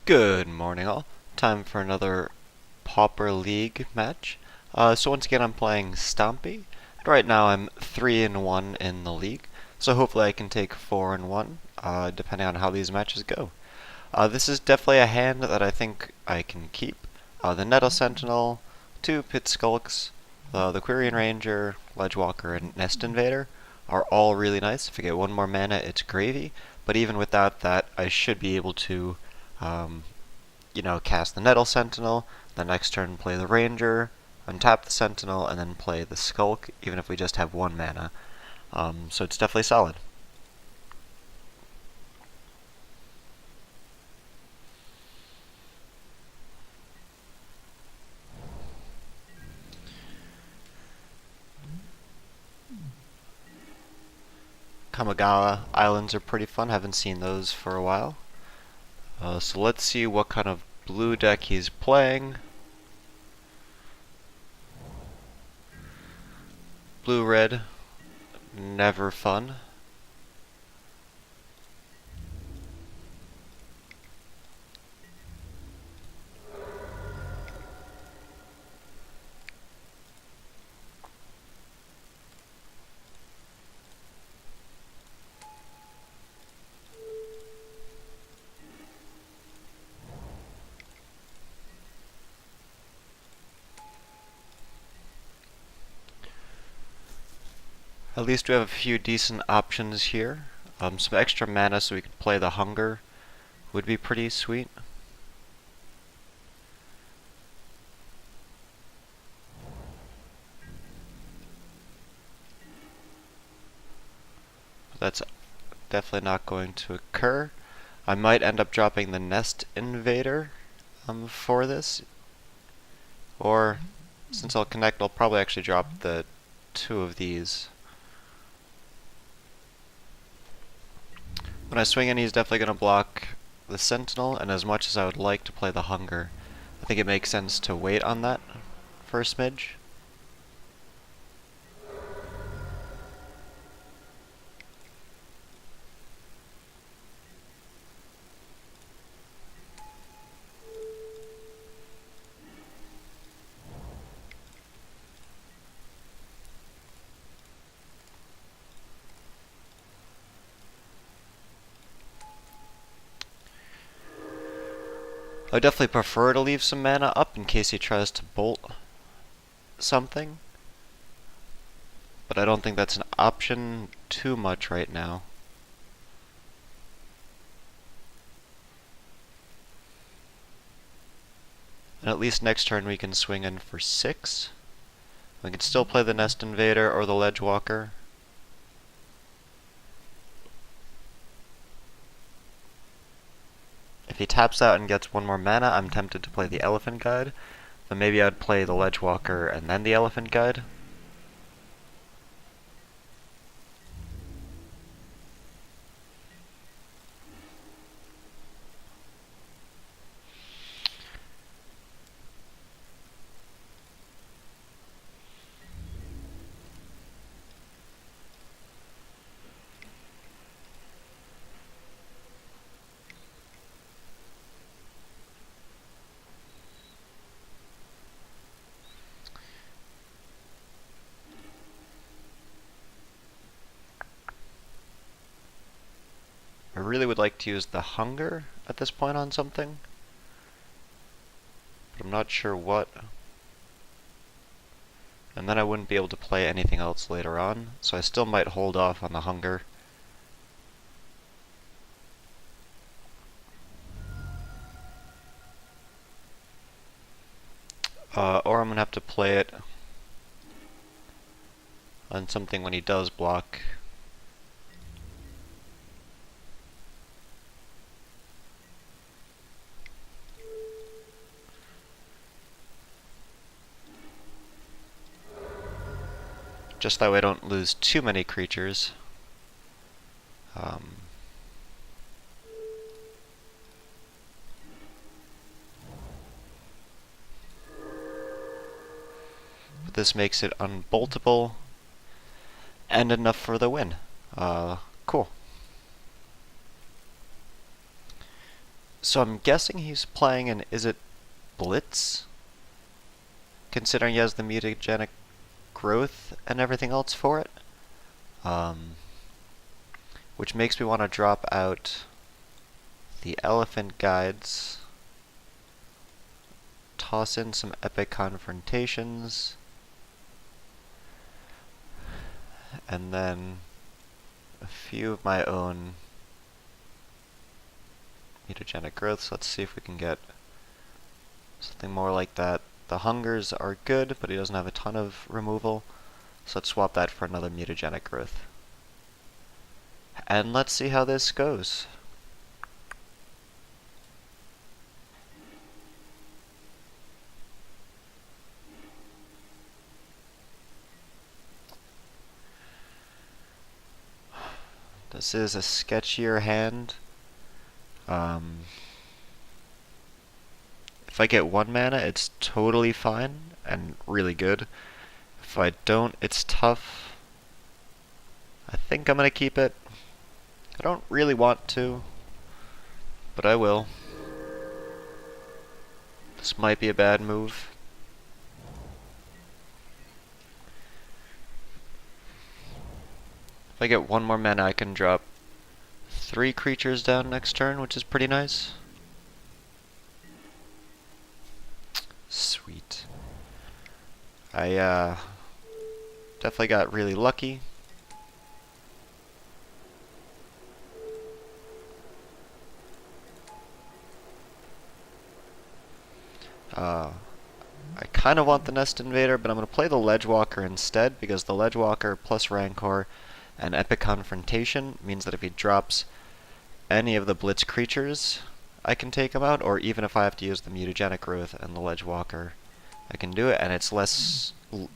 Good morning all. Time for another Pauper League match. So once again I'm playing Stompy. Right now I'm 3-1 in the league, so hopefully I can take 4-1, depending on how these matches go. This is definitely a hand that I think I can keep. The Nettle Sentinel, 2 Pit Skulks, the Quirion Ranger, Ledgewalker, and Nest Invader are all really nice. If I get one more mana it's gravy, but even without that I should be able to cast the Nettle Sentinel, the next turn play the Ranger, untap the Sentinel, and then play the Skulk, even if we just have 1 mana. So it's definitely solid. Kamigawa Islands are pretty fun, haven't seen those for a while. So let's see what kind of blue deck he's playing. Blue-red, never fun. At least we have a few decent options here. Some extra mana so we could play the Hunger would be pretty sweet. But that's definitely not going to occur. I might end up dropping the Nest Invader for this. Or, since I'll connect, I'll probably actually drop the 2 of these. When I swing in, he's definitely going to block the Sentinel, and as much as I would like to play the Hunger, I think it makes sense to wait on that for a smidge. I would definitely prefer to leave some mana up in case he tries to bolt something, but I don't think that's an option too much right now. And at least next turn we can swing in for 6. We can still play the Nest Invader or the Ledgewalker. If he taps out and gets 1 more mana, I'm tempted to play the Elephant Guide, but maybe I'd play the Ledgewalker and then the Elephant Guide. I really would like to use the Hunger at this point on something, but I'm not sure what. And then I wouldn't be able to play anything else later on, so I still might hold off on the Hunger. Or I'm going to have to play it on something when he does block. Just that way I don't lose too many creatures. But this makes it unboltable and enough for the win. Cool. So I'm guessing he's playing an Izzet Blitz, considering he has the mutagenic growth and everything else for it. Which makes me want to drop out the elephant guides, toss in some epic confrontations, and then a few of my own mutagenic growths. Let's see if we can get something more like that. The hungers are good, but he doesn't have a ton of removal, so let's swap that for another mutagenic growth. And let's see how this goes. This is a sketchier hand. If I get 1 mana, it's totally fine and really good. If I don't, it's tough. I think I'm gonna keep it. I don't really want to, but I will. This might be a bad move. If I get 1 more mana, I can drop 3 creatures down next turn, which is pretty nice. Sweet. I definitely got really lucky. I kind of want the Nest Invader, but I'm going to play the Ledgewalker instead, because the Ledgewalker plus Rancor and Epic Confrontation means that if he drops any of the Blitz creatures, I can take him out, or even if I have to use the Mutagenic Growth and the Ledgewalker, I can do it, and it's less,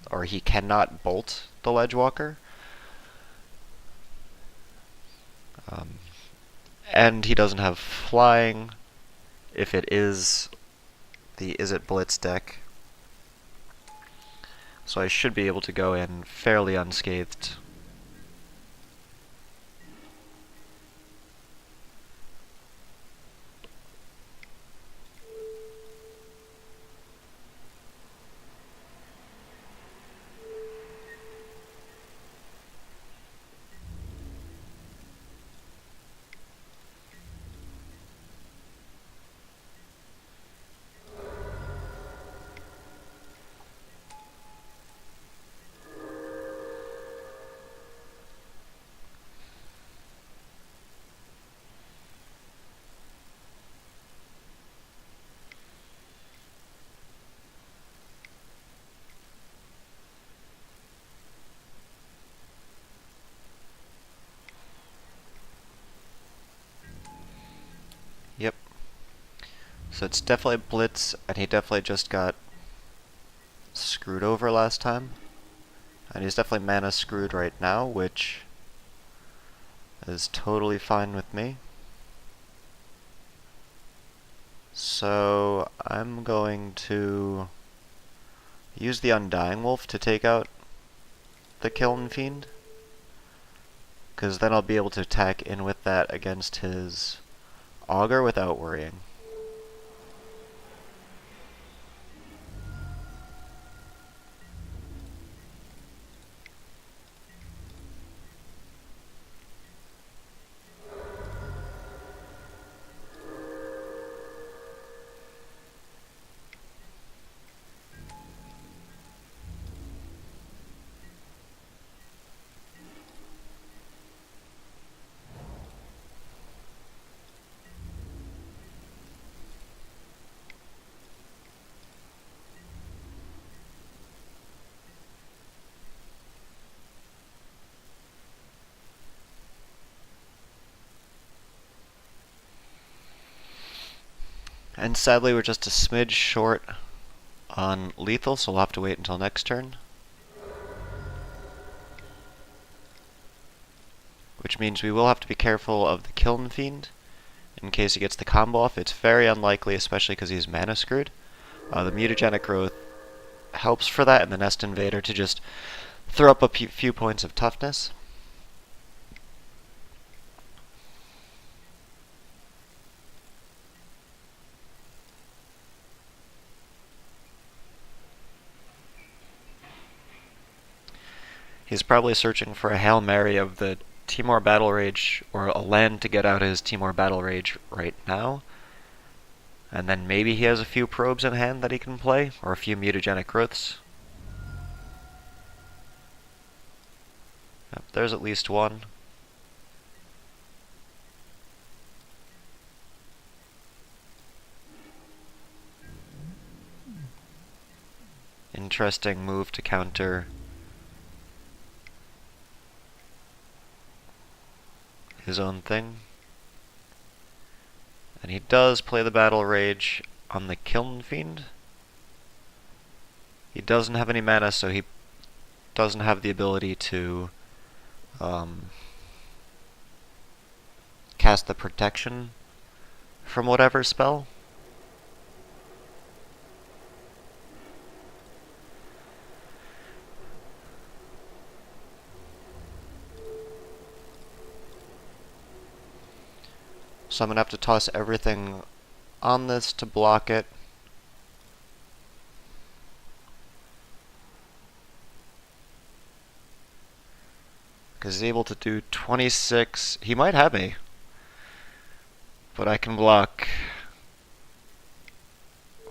or he cannot bolt the Ledgewalker. And he doesn't have flying if it is the Izzet Blitz deck. So I should be able to go in fairly unscathed. Yep. So it's definitely Blitz, and he definitely just got screwed over last time. And he's definitely mana screwed right now, which is totally fine with me. So I'm going to use the Undying Wolf to take out the Kiln Fiend, because then I'll be able to attack in with that against his Augur without worrying. And sadly, we're just a smidge short on lethal, so we'll have to wait until next turn. Which means we will have to be careful of the Kiln Fiend in case he gets the combo off. It's very unlikely, especially because he's mana screwed. The Mutagenic Growth helps for that, and the Nest Invader to just throw up a few points of toughness. He's probably searching for a Hail Mary of the Timor Battle Rage, or a land to get out his Timor Battle Rage right now. And then maybe he has a few probes in hand that he can play, or a few mutagenic growths. Yep, there's at least one. Interesting move to counter his own thing. And he does play the Battle Rage on the Kiln Fiend. He doesn't have any mana, so he doesn't have the ability to cast the protection from whatever spell. So I'm going to have to toss everything on this to block it. Because he's able to do 26. He might have me. But I can block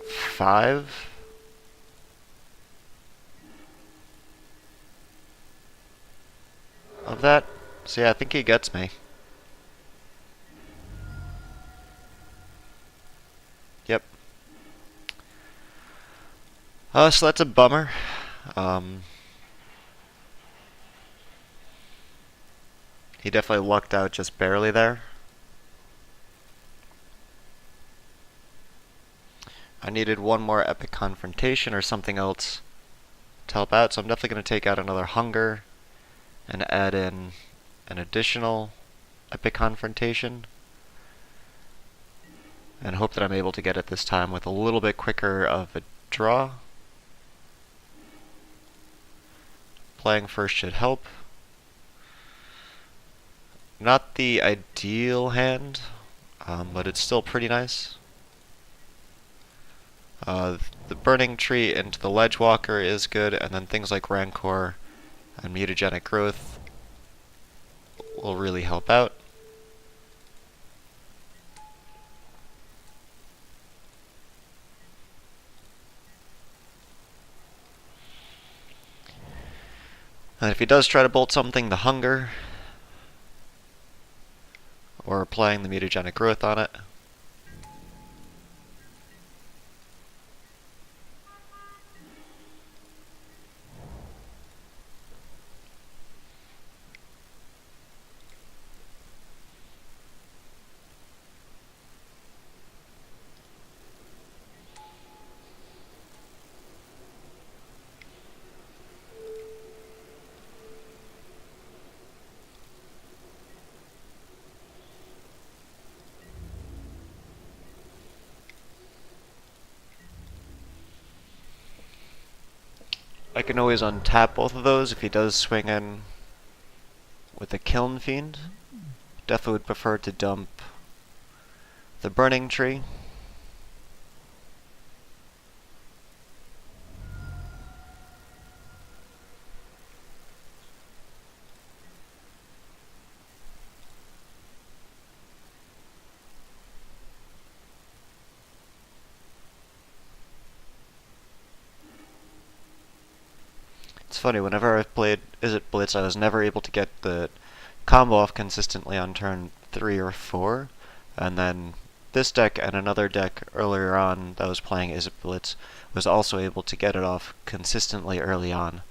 5. Of that. So yeah, I think he gets me. Yep. So that's a bummer. He definitely lucked out just barely there. I needed one more Epic Confrontation or something else to help out, so I'm definitely going to take out another Hunger and add in an additional Epic Confrontation. And hope that I'm able to get it this time with a little bit quicker of a draw. Playing first should help. Not the ideal hand, but it's still pretty nice. The Burning Tree into the Ledgewalker is good, and then things like Rancor and Mutagenic Growth will really help out. And if he does try to bolt something, the Hunger, or playing the Mutagenic Growth on it. I can always untap both of those if he does swing in with a Kiln Fiend. Definitely would prefer to dump the Burning Tree. It's funny, whenever I've played Izzet Blitz, I was never able to get the combo off consistently on turn 3 or 4, and then this deck and another deck earlier on that was playing Izzet Blitz was also able to get it off consistently early on.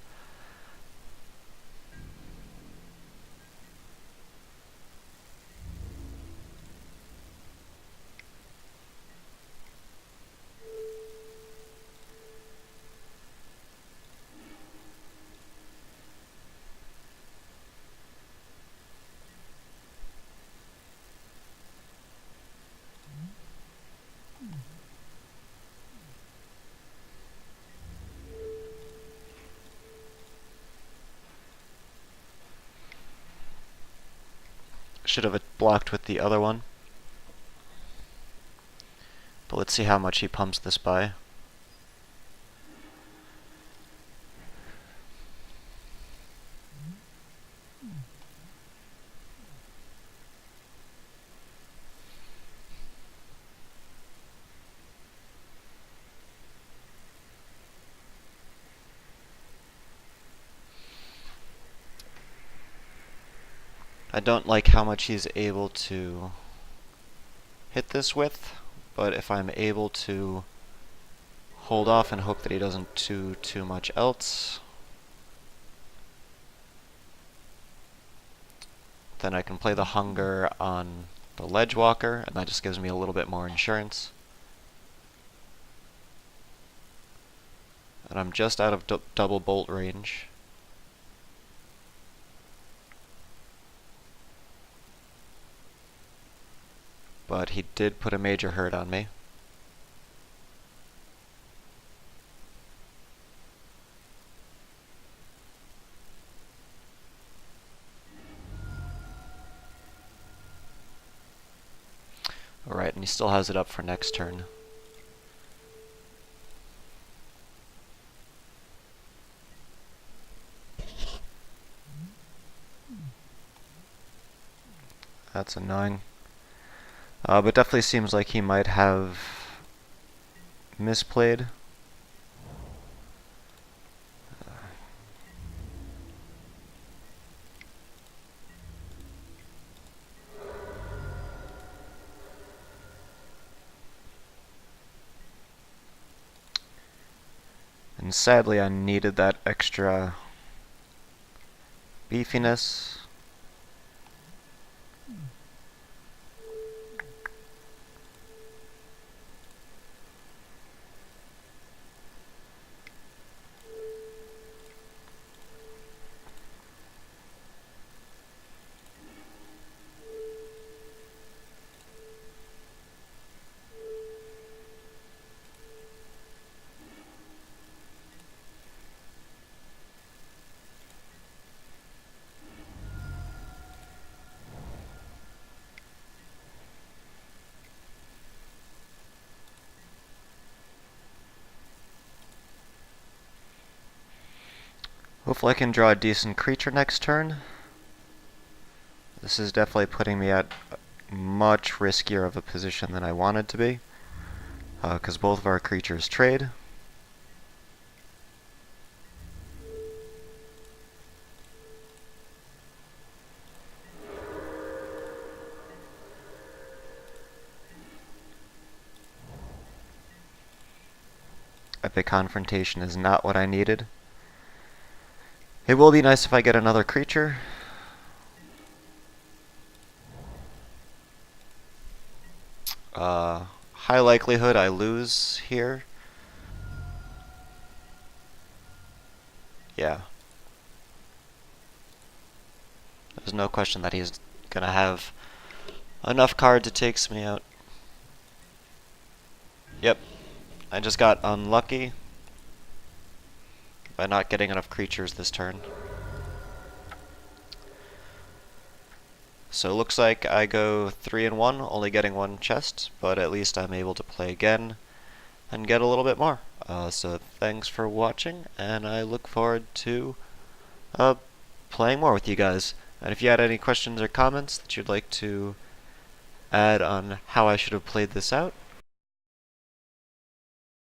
Should have blocked with the other one. But let's see how much he pumps this by. I don't like how much he's able to hit this with, but if I'm able to hold off and hope that he doesn't do too much else, then I can play the Hunger on the Ledge Walker, and that just gives me a little bit more insurance. And I'm just out of double bolt range. But he did put a major hurt on me. Alright, and he still has it up for next turn. That's annoying. But definitely seems like he might have misplayed. And sadly I needed that extra beefiness. Hopefully I can draw a decent creature next turn. This is definitely putting me at much riskier of a position than I wanted to be, because both of our creatures trade. Epic Confrontation is not what I needed. It will be nice if I get another creature. High likelihood I lose here. Yeah. There's no question that he's gonna have enough cards it takes me out. Yep. I just got unlucky by not getting enough creatures this turn. So it looks like I go 3-1, only getting one chest, but at least I'm able to play again and get a little bit more. So thanks for watching, and I look forward to playing more with you guys. And if you had any questions or comments that you'd like to add on how I should have played this out,